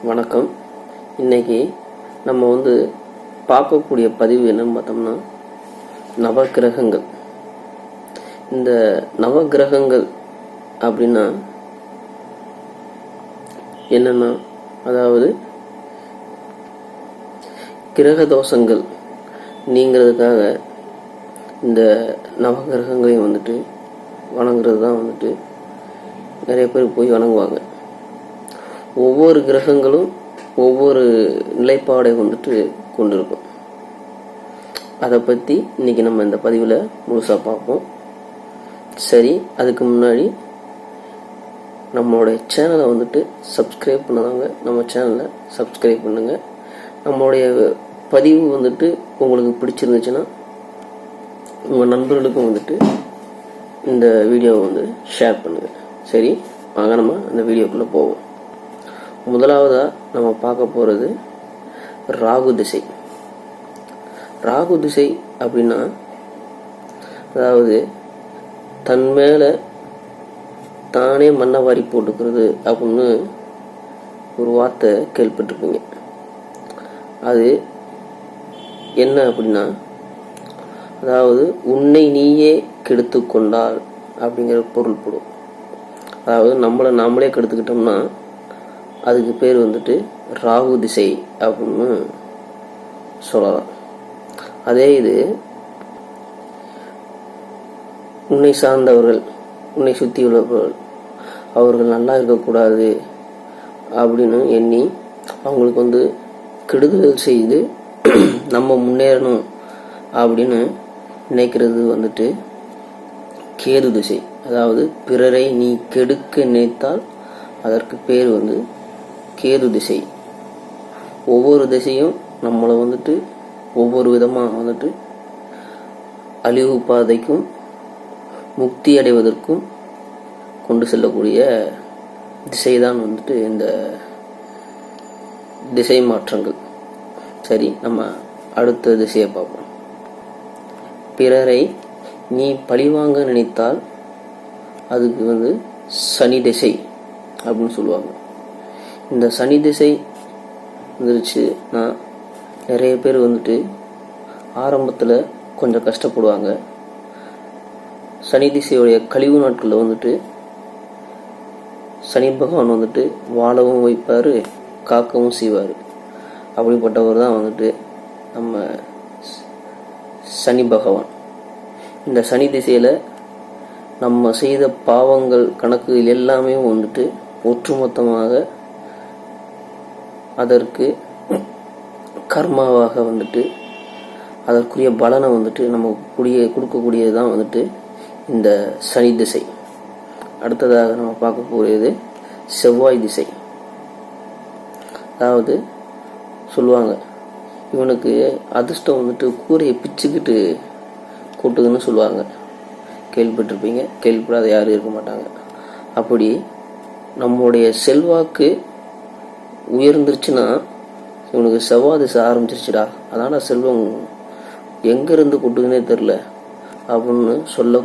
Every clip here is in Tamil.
வணக்கம். இன்றைக்கி நம்ம பார்க்கக்கூடிய பதிவு என்னன்னு பார்த்தோம்னா, நவகிரகங்கள். இந்த நவகிரகங்கள் அப்படின்னா என்னென்னா, அதாவது கிரக தோஷங்கள் நீங்கிறதுக்காக இந்த நவகிரகங்களையும் வணங்குறது தான் நிறைய பேர் போய் வணங்குவாங்க. ஒவ்வொரு கிரகங்களும் ஒவ்வொரு நிலைப்பாடை கொண்டிருக்கும். அதை பற்றி இன்றைக்கி நம்ம இந்த பதிவில் முழுசாக பார்ப்போம். சரி, அதுக்கு முன்னாடி நம்மளுடைய சேனலை சப்ஸ்கிரைப் பண்ணாதவங்க நம்ம சேனலை சப்ஸ்கிரைப் பண்ணுங்கள். நம்மளுடைய பதிவு உங்களுக்கு பிடிச்சிருந்துச்சுன்னா உங்கள் நண்பர்களுக்கும் இந்த வீடியோவை ஷேர் பண்ணுங்கள். சரி, வாங்க நம்ம அந்த வீடியோக்குள்ளே போவோம். முதலாவதாக நம்ம பார்க்க போகிறது ராகு திசை. ராகு திசை அப்படின்னா, அதாவது தன் மேலே தானே மண்ணை வாரி போட்டுக்கிறது அப்படின்னு ஒரு வார்த்தை கேள்விப்பட்டிருப்பீங்க. அது என்ன அப்படின்னா, அதாவது உன்னை நீயே கெடுத்து கொண்டால் அப்படிங்கிற பொருள் போடும். அதாவது நம்மளை நாமளே கெடுத்துக்கிட்டோம்னா அதுக்கு பேர் ராகு திசை அப்படின்னு சொல்லலாம். அதே இது உன்னை சார்ந்தவர்கள், உன்னை சுற்றி உள்ளவர்கள், அவர்கள் நல்லா இருக்கக்கூடாது அப்படின்னு எண்ணி அவங்களுக்கு கெடுதல் செய்து நம்ம முன்னேறணும் அப்படின்னு நினைக்கிறது கேது திசை. அதாவது பிறரை நீ கெடுக்க நினைத்தால் அதற்கு பேர் கேது திசை. ஒவ்வொரு திசையும் நம்மளை ஒவ்வொரு விதமாக அழிவு பாதைக்கும் முக்தி அடைவதற்கும் கொண்டு செல்லக்கூடிய திசைதான் இந்த திசை மாற்றங்கள். சரி, நம்ம அடுத்த திசையை பார்ப்போம். பிறரை நீ பழிவாங்க நினைத்தால் அதுக்கு சனி திசை அப்படின்னு சொல்லுவாங்க. இந்த சனி திசை வந்துருச்சுன்னா நிறைய பேர் ஆரம்பத்தில் கொஞ்சம் கஷ்டப்படுவாங்க. சனி திசையுடைய கழிவு நாட்களில் சனி பகவான் வாழவும் வைப்பார், காக்கவும் செய்வார். அப்படிப்பட்டவர் தான் நம்ம சனி பகவான். இந்த சனி திசையில் நம்ம செய்த பாவங்கள் கணக்குகள் எல்லாமே ஒட்டுமொத்தமாக அதற்கு கர்மாவாக அதற்குரிய பலனை நமக்கு கொடுக்கக்கூடியதுதான் இந்த சனி திசை. அடுத்ததாக நம்ம பார்க்கக்கூடியது செவ்வாய் திசை. அதாவது சொல்லுவாங்க, இவனுக்கு அதிர்ஷ்டம் கூரையை பிச்சுக்கிட்டு கூட்டுதுன்னு சொல்லுவாங்க. கேள்விப்பட்டிருப்பீங்க. கேள்விப்படாத யாரும் இருக்க மாட்டாங்க. அப்படி நம்முடைய செல்வாக்கு உயர்ந்துருச்சுன்னா இவனுக்கு செவ்வாய் திசை ஆரம்பிச்சிருச்சுடா, அதனால செல்வம் எங்கிருந்து கொட்டுதுன்னே தெரில அப்படின்னு சொல்ல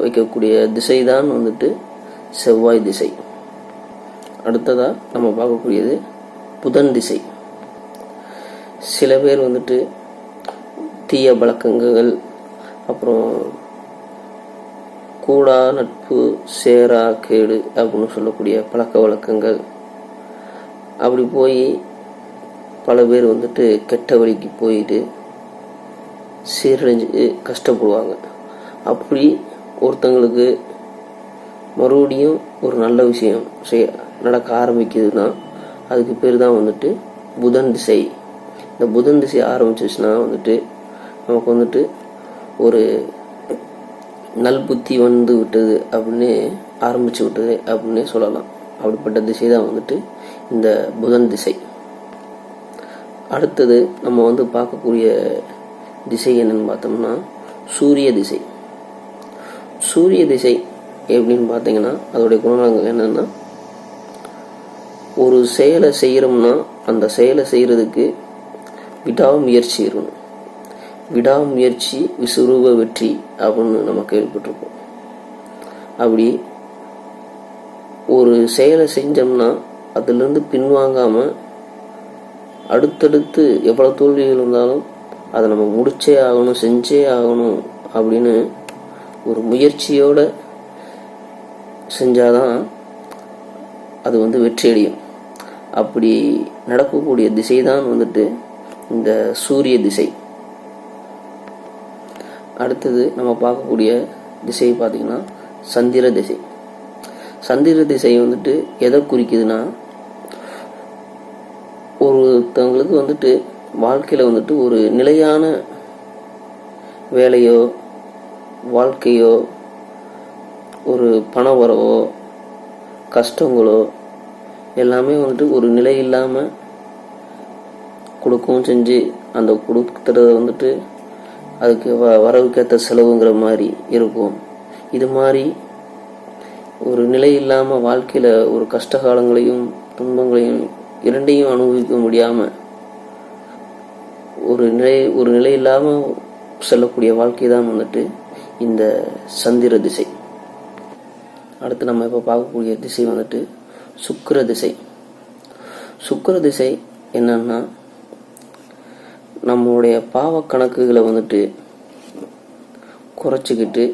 வைக்கக்கூடிய திசை தான் செவ்வாய் திசை. அடுத்ததா நம்ம பார்க்கக்கூடியது புதன் திசை. சில பேர் தீய பழக்கங்கள், அப்புறம் கூடா நட்பு சேரா கேடு அப்படின்னு சொல்லக்கூடிய பழக்க வழக்கங்கள், அப்படி போய் பல பேர் கெட்ட வழிக்கு போயிட்டு சீரழிஞ்சு கஷ்டப்படுவாங்க. அப்படி ஒருத்தங்களுக்கு மறுபடியும் ஒரு நல்ல விஷயம் நடக்க ஆரம்பிக்குதுன்னா அதுக்கு பேர் தான் புதன் திசை. இந்த புதன் திசை ஆரம்பிச்சிச்சுன்னா நமக்கு ஒரு நல் புத்தி விட்டது அப்படின்னு ஆரம்பிச்சு விட்டது அப்படின்னு சொல்லலாம். அப்படிப்பட்ட திசை தான் இந்த புதன் திசை. அடுத்தது நம்ம பார்க்கக்கூடிய திசை என்னன்னு பார்த்தோம்னா சூரிய திசை. சூரிய திசை எப்படின்னு பார்த்தீங்கன்னா அதோடைய குணநலங்கள் என்னன்னா, ஒரு செயலை செய்யறோம்னா அந்த செயலை செய்யறதுக்கு விடாமுயற்சி இருக்கணும். விடாமுயற்சி விசுரூப வெற்றி அப்படின்னு நம்ம கேள்விப்பட்டிருப்போம். அப்படி ஒரு செயலை செஞ்சோம்னா அதிலிருந்து பின்வாங்காமல் அடுத்தடுத்து எவ்வளோ தோல்விகள் இருந்தாலும் அதை நம்ம முடிச்சே ஆகணும், செஞ்சே ஆகணும் அப்படின்னு ஒரு முயற்சியோட செஞ்சாதான் அது வெற்றி அடையும். அப்படி நடக்கக்கூடிய திசை தான் இந்த சூரிய திசை. அடுத்தது நம்ம பார்க்கக்கூடிய திசை பார்த்தீங்கன்னா சந்திர திசை. சந்திர திசை எதை குறிக்குதுன்னா, ஒருத்தவங்களுக்கு வாழ்க்கையில் ஒரு நிலையான வேலையோ வாழ்க்கையோ ஒரு பண வரவோ கஷ்டங்களோ எல்லாமே ஒரு நிலை இல்லாமல் கொடுக்கவும் செஞ்சு அந்த கொடுக்கறத அதுக்கு வரவுக்கேற்ற செலவுங்கிற மாதிரி இருக்கும். இது மாதிரி ஒரு நிலை இல்லாமல் வாழ்க்கையில் ஒரு கஷ்ட காலங்களையும் துன்பங்களையும் இரண்டையும் அனுபவிக்க முடியாமல் ஒரு நிலை இல்லாமல் செல்லக்கூடிய வாழ்க்கை தான் இந்த சந்திர திசை. அடுத்து நம்ம இப்போ பார்க்கக்கூடிய திசை சுக்கிர திசை. சுக்கிர திசை என்னன்னா, நம்மளுடைய பாவ கணக்குகளை குறைச்சிக்கிட்டு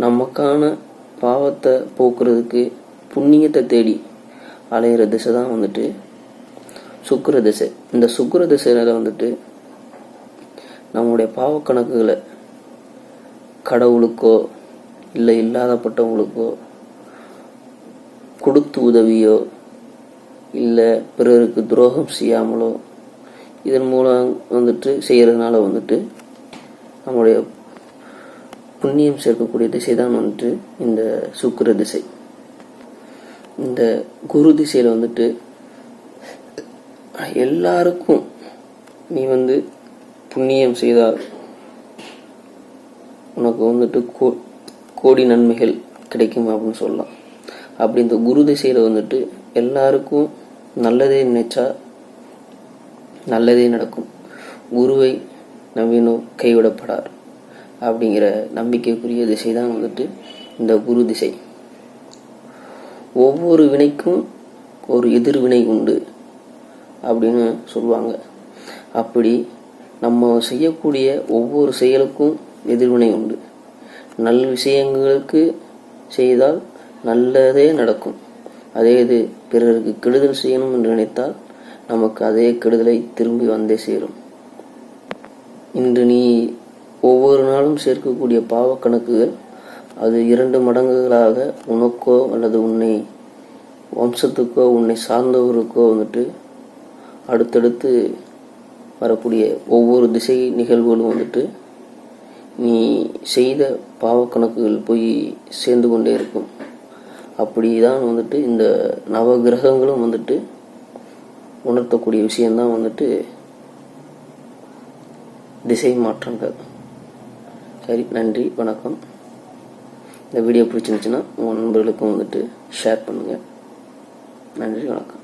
நமக்கான பாவத்தை போக்குறதுக்கு புண்ணியத்தை தேடி அலையிற திசை தான் சுக்கிர திசை. இந்த சுக்கிர திசையில நம்முடைய பாவ கணக்குகளை கடவுளுக்கோ இல்லை இல்லாதப்பட்டவங்களுக்கோ கொடுத்து உதவியோ இல்லை பிறருக்கு துரோகம் செய்யாமலோ இதன் மூலம் செய்யறதுனால நம்முடைய புண்ணியம் சேர்க்கக்கூடிய திசை தான் இந்த சுக்கிர திசை. இந்த குரு திசையில எல்லாருக்கும் நீ புண்ணியம் செய்தால் உனக்கு கோடி நன்மைகள் கிடைக்கும் அப்படின்னு சொல்லலாம். அப்படி இந்த குரு திசையில எல்லாருக்கும் நல்லதே நினைச்சா நல்லதே நடக்கும். குருவை நம்பினோர் கைவிடப்படார் அப்படிங்கிற நம்பிக்கைக்குரிய திசை தான் இந்த குரு திசை. ஒவ்வொரு வினைக்கும் ஒரு எதிர்வினை உண்டு அப்படின்னு சொல்லுவாங்க. அப்படி நம்ம செய்யக்கூடிய ஒவ்வொரு செயலுக்கும் எதிர்வினை உண்டு. நல்ல விஷயங்களுக்கு செய்தால் நல்லதே நடக்கும். அதே இது பிறருக்கு கெடுதல் செய்யணும் என்று நினைத்தால் நமக்கு அதே கெடுதலை திரும்பி வந்தே சேரும். இன்று நீ ஒவ்வொரு நாளும் சேர்க்கக்கூடிய பாவ கணக்குகள் அது 2 மடங்குகளாக உனக்கோ அல்லது உன்னை வம்சத்துக்கோ உன்னை சார்ந்தவருக்கோ அடுத்தடுத்து வரக்கூடிய ஒவ்வொரு திசை நிகழ்வுகளும் நீ செய்த பாவ கணக்குகள் போய் சேர்ந்து கொண்டே இருக்கும். அப்படிதான் இந்த நவ கிரகங்களும் உணர்த்தக்கூடிய விஷயம்தான் திசை மாற்றங்கள். சரி, நன்றி, வணக்கம். இந்த வீடியோ பிடிச்சிருந்துச்சுன்னா உங்கள் நண்பர்களுக்கும் ஷேர் பண்ணுங்கள். நன்றி, வணக்கம்.